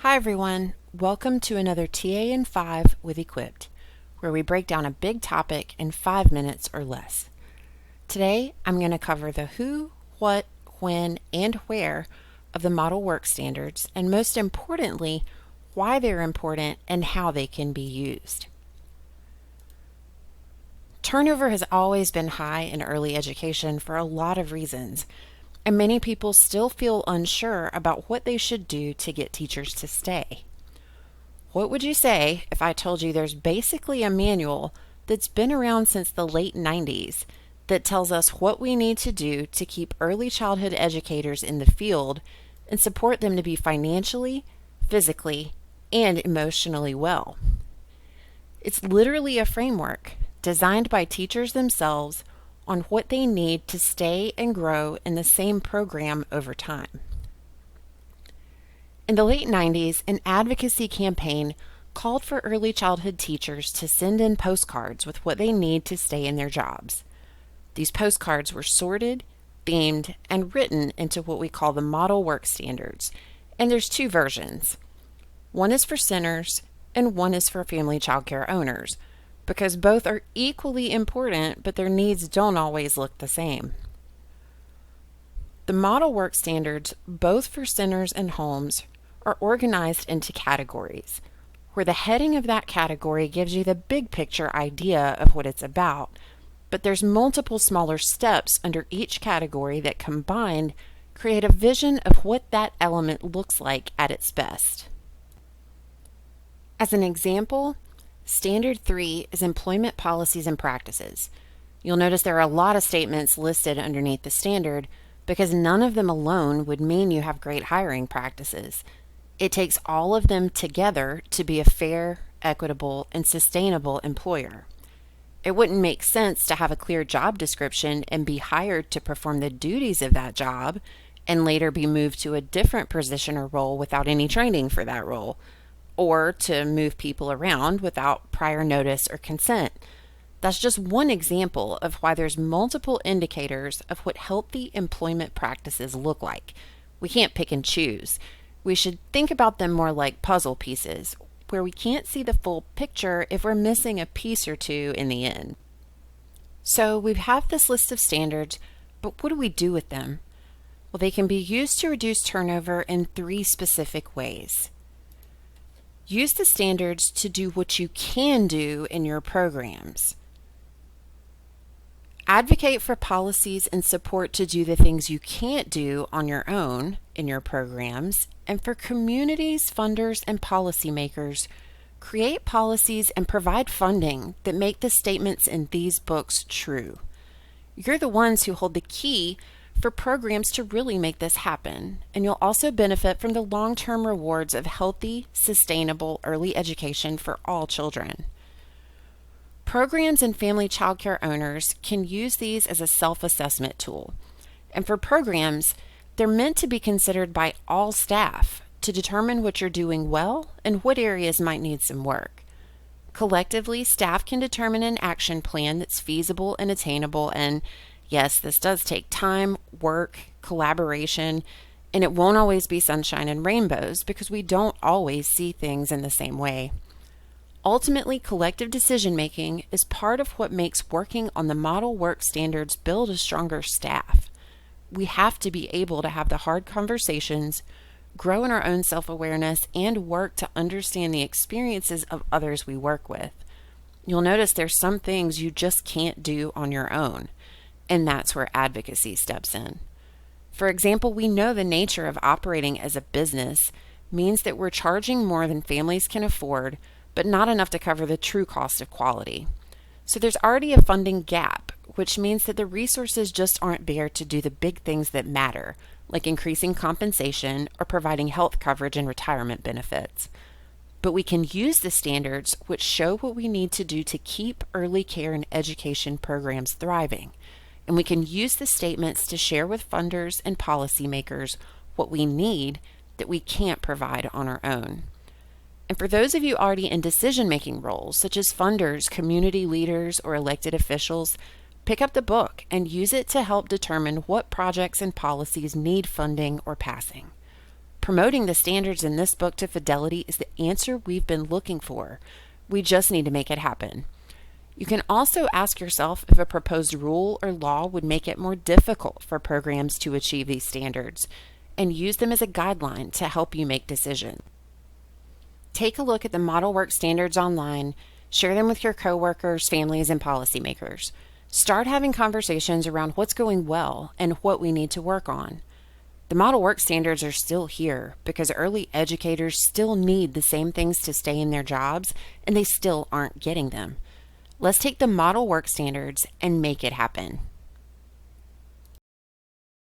Hi everyone, welcome to another TA in 5 with Equipped, where we break down a big topic in 5 minutes or less. Today I'm going to cover the who, what, when, and where of the model work standards, and most importantly, why they're important and how they can be used. Turnover has always been high in early education for a lot of reasons, and many people still feel unsure about what they should do to get teachers to stay. What would you say if I told you there's basically a manual that's been around since the late 90s that tells us what we need to do to keep early childhood educators in the field and support them to be financially, physically, and emotionally well? It's literally a framework designed by teachers themselves on what they need to stay and grow in the same program over time. In the late 90s, an advocacy campaign called for early childhood teachers to send in postcards with what they need to stay in their jobs. These postcards were sorted, themed, and written into what we call the model work standards, and there's two versions. One is for centers, and one is for family child care owners, because both are equally important, but their needs don't always look the same. The model work standards, both for centers and homes, are organized into categories, where the heading of that category gives you the big picture idea of what it's about, but there's multiple smaller steps under each category that combined create a vision of what that element looks like at its best. As an example, Standard 3 is employment policies and practices. You'll notice there are a lot of statements listed underneath the standard because none of them alone would mean you have great hiring practices. It takes all of them together to be a fair, equitable, and sustainable employer. It wouldn't make sense to have a clear job description and be hired to perform the duties of that job and later be moved to a different position or role without any training for that role, or to move people around without prior notice or consent. That's just one example of why there's multiple indicators of what healthy employment practices look like. We can't pick and choose. We should think about them more like puzzle pieces, where we can't see the full picture if we're missing a piece or two in the end. So we have this list of standards, but what do we do with them? Well, they can be used to reduce turnover in 3 specific ways. Use the standards to do what you can do in your programs. Advocate for policies and support to do the things you can't do on your own in your programs. And for communities, funders, and policymakers, create policies and provide funding that make the statements in these books true. You're the ones who hold the key for programs to really make this happen, and you'll also benefit from the long-term rewards of healthy, sustainable early education for all children. Programs and family child care owners can use these as a self-assessment tool, and for programs, they're meant to be considered by all staff to determine what you're doing well and what areas might need some work. Collectively, staff can determine an action plan that's feasible and attainable, and yes, this does take time, work, collaboration, and it won't always be sunshine and rainbows because we don't always see things in the same way. Ultimately, collective decision-making is part of what makes working on the model work standards build a stronger staff. We have to be able to have the hard conversations, grow in our own self-awareness, and work to understand the experiences of others we work with. You'll notice there's some things you just can't do on your own. And that's where advocacy steps in. For example, we know the nature of operating as a business means that we're charging more than families can afford, but not enough to cover the true cost of quality. So there's already a funding gap, which means that the resources just aren't there to do the big things that matter, like increasing compensation or providing health coverage and retirement benefits. But we can use the standards which show what we need to do to keep early care and education programs thriving. And we can use the statements to share with funders and policymakers what we need that we can't provide on our own. And for those of you already in decision-making roles, such as funders, community leaders, or elected officials, pick up the book and use it to help determine what projects and policies need funding or passing. Promoting the standards in this book to fidelity is the answer we've been looking for. We just need to make it happen. You can also ask yourself if a proposed rule or law would make it more difficult for programs to achieve these standards, and use them as a guideline to help you make decisions. Take a look at the model work standards online, share them with your coworkers, families, and policymakers. Start having conversations around what's going well and what we need to work on. The model work standards are still here because early educators still need the same things to stay in their jobs, and they still aren't getting them. Let's take the model work standards and make it happen.